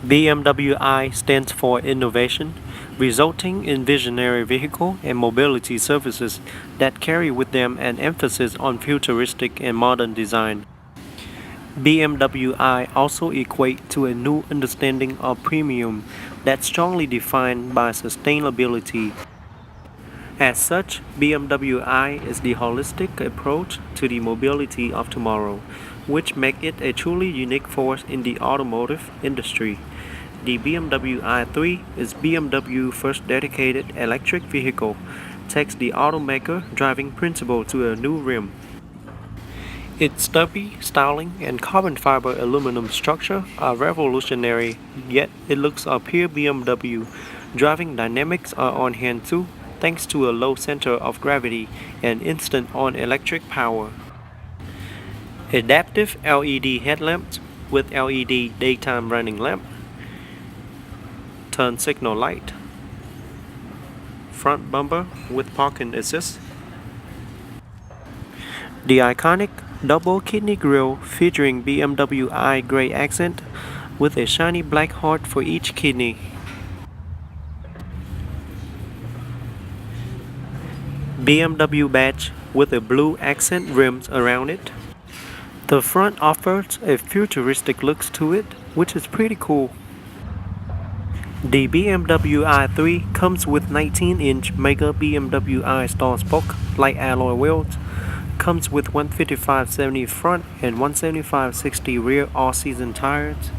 BMW I stands for innovation, resulting in visionary vehicle and mobility services that carry with them an emphasis on futuristic and modern design. BMW I also equate to a new understanding of premium that's strongly defined by sustainability. As such, BMW I is the holistic approach to the mobility of tomorrow, which make it a truly unique force in the automotive industry. The BMW i3 is BMW's first dedicated electric vehicle, takes the automaker driving principle to a new realm. Its stubby styling and carbon fiber aluminum structure are revolutionary, yet it looks a pure BMW. Driving dynamics are on hand too, thanks to a low center of gravity and instant on electric power. Adaptive LED headlamps with LED daytime running lamp, turn signal light, front bumper with parking assist. The iconic double kidney grille featuring BMW I gray accent with a shiny black heart for each kidney. BMW badge with a blue accent rims around it. The front offers a futuristic look to it, which is pretty cool. The BMW i3 comes with 19-inch Mega BMW I Star Spoke light alloy wheels, comes with 155/70 front and 175/60 rear all-season tires.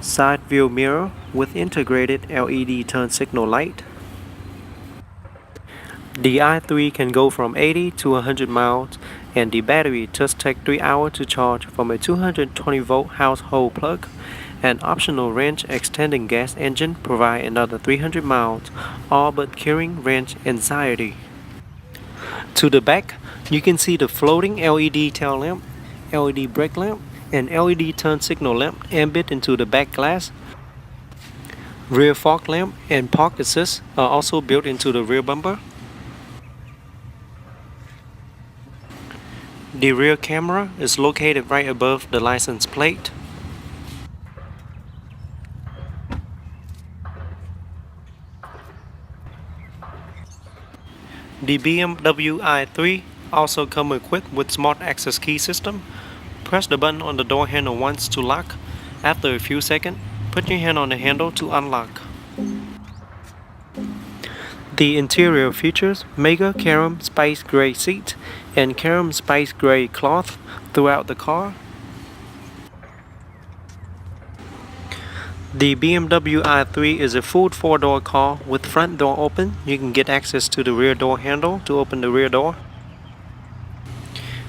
Side view mirror with integrated LED turn signal light. The i3 can go from 80 to 100 miles, and the battery just takes 3 hours to charge from a 220-volt household plug. An optional range extending gas engine provides another 300 miles, all but curing range anxiety. To the back, you can see the floating LED tail lamp, LED brake lamp, and LED turn signal lamp embedded into the back glass. Rear fog lamp and park assist are also built into the rear bumper. The rear camera is located right above the license plate. The BMW i3 also comes equipped with smart access key system. Press the button on the door handle once to lock. After a few seconds, put your hand on the handle to unlock. The interior features Mega Carom Spice Gray seat and Carom Spice Gray cloth throughout the car. The BMW i3 is a full 4-door car with front door open. You can get access to the rear door handle to open the rear door.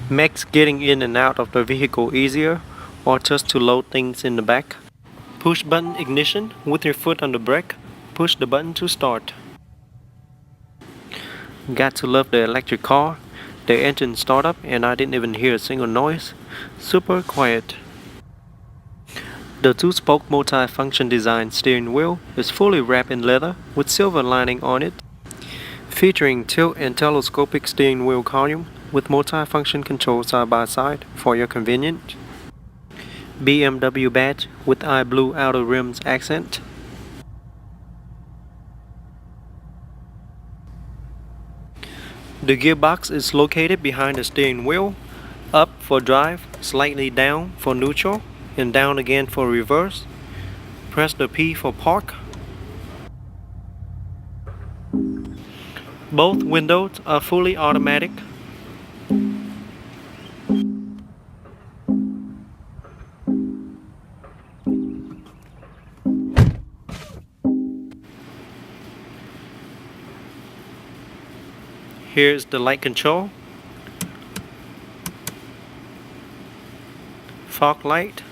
Makes getting in and out of the vehicle easier, or just to load things in the back. Push button ignition with your foot on the brake. Push the button to start. Got to love the electric car. The engine started up and I didn't even hear a single noise. Super quiet. The 2-spoke multi-function design steering wheel is fully wrapped in leather with silver lining on it, featuring tilt and telescopic steering wheel column with multi-function control side by side for your convenience. BMW badge with eye blue outer rims accent. The gearbox is located behind the steering wheel, up for drive, slightly down for neutral, and down again for reverse. Press the P for park. Both windows are fully automatic. Here's the light control, fog light,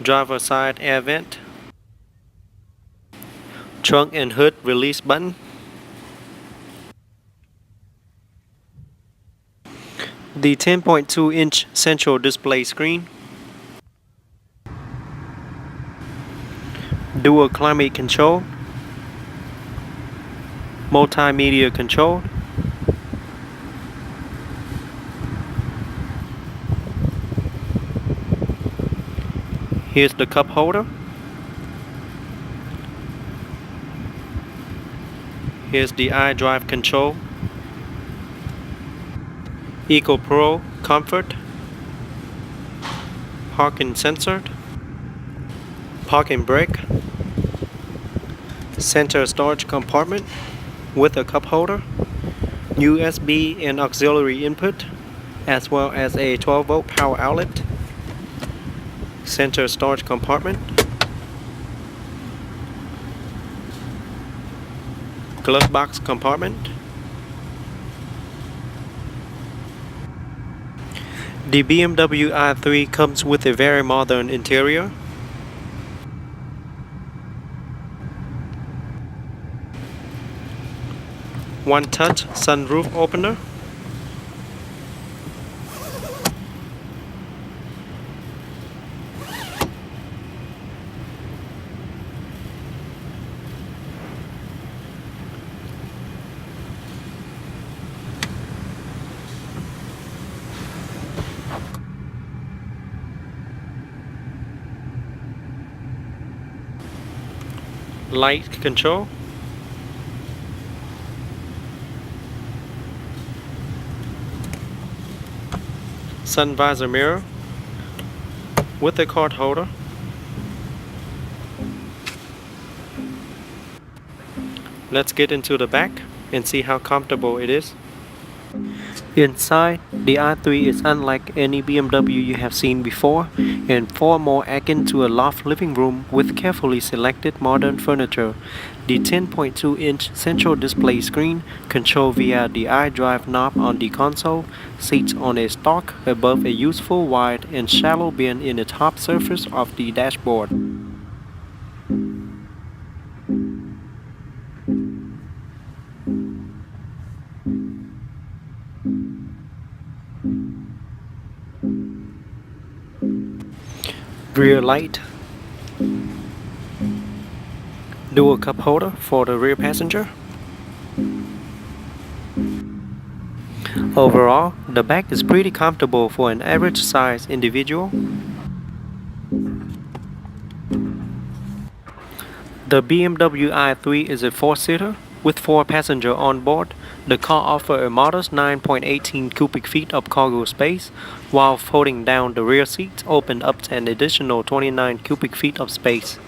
driver side air vent, trunk and hood release button, the 10.2-inch central display screen, dual climate control, multimedia control, Here's the cup holder. Here's the iDrive control. Eco Pro comfort. Parking sensor. Parking brake. Center storage compartment with a cup holder. USB and auxiliary input, as well as a 12-volt power outlet. Center storage compartment. Glove box compartment. The BMW i3 comes with a very modern interior. One-touch sunroof opener. Light control. Sun visor mirror with a card holder. Let's get into the back and see how comfortable it is. Inside, the i3 is unlike any BMW you have seen before and far more akin to a loft living room with carefully selected modern furniture. The 10.2-inch central display screen, controlled via the iDrive knob on the console, sits on a stalk above a useful wide and shallow bin in the top surface of the dashboard. Rear light. Dual cup holder for the rear passenger. Overall, the back is pretty comfortable for an average size individual. The BMW i3 is a 4-seater with 4 passengers on board. The car offers a modest 9.18 cubic feet of cargo space, while folding down the rear seats open up to an additional 29 cubic feet of space.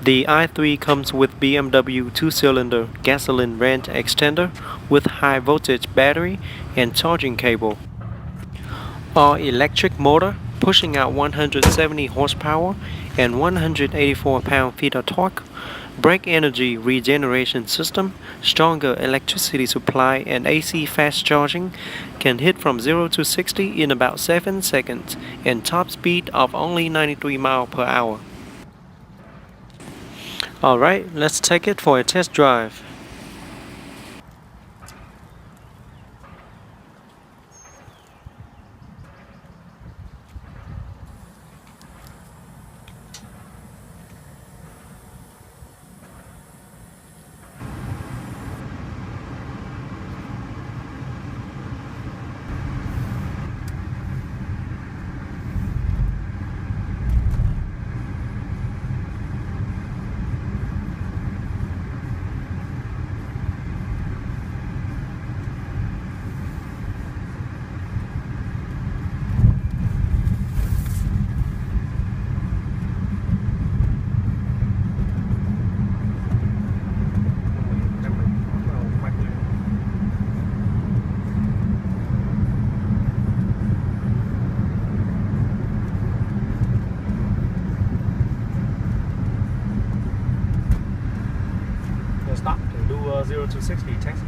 The i3 comes with BMW 2-cylinder gasoline range extender with high voltage battery and charging cable. All-electric motor pushing out 170 horsepower and 184 pound-feet of torque. Brake energy regeneration system, stronger electricity supply and AC fast charging, can hit from 0 to 60 in about 7 seconds and top speed of only 93 miles per hour. Alright, let's take it for a test drive. Stop and do 0 to 60 text.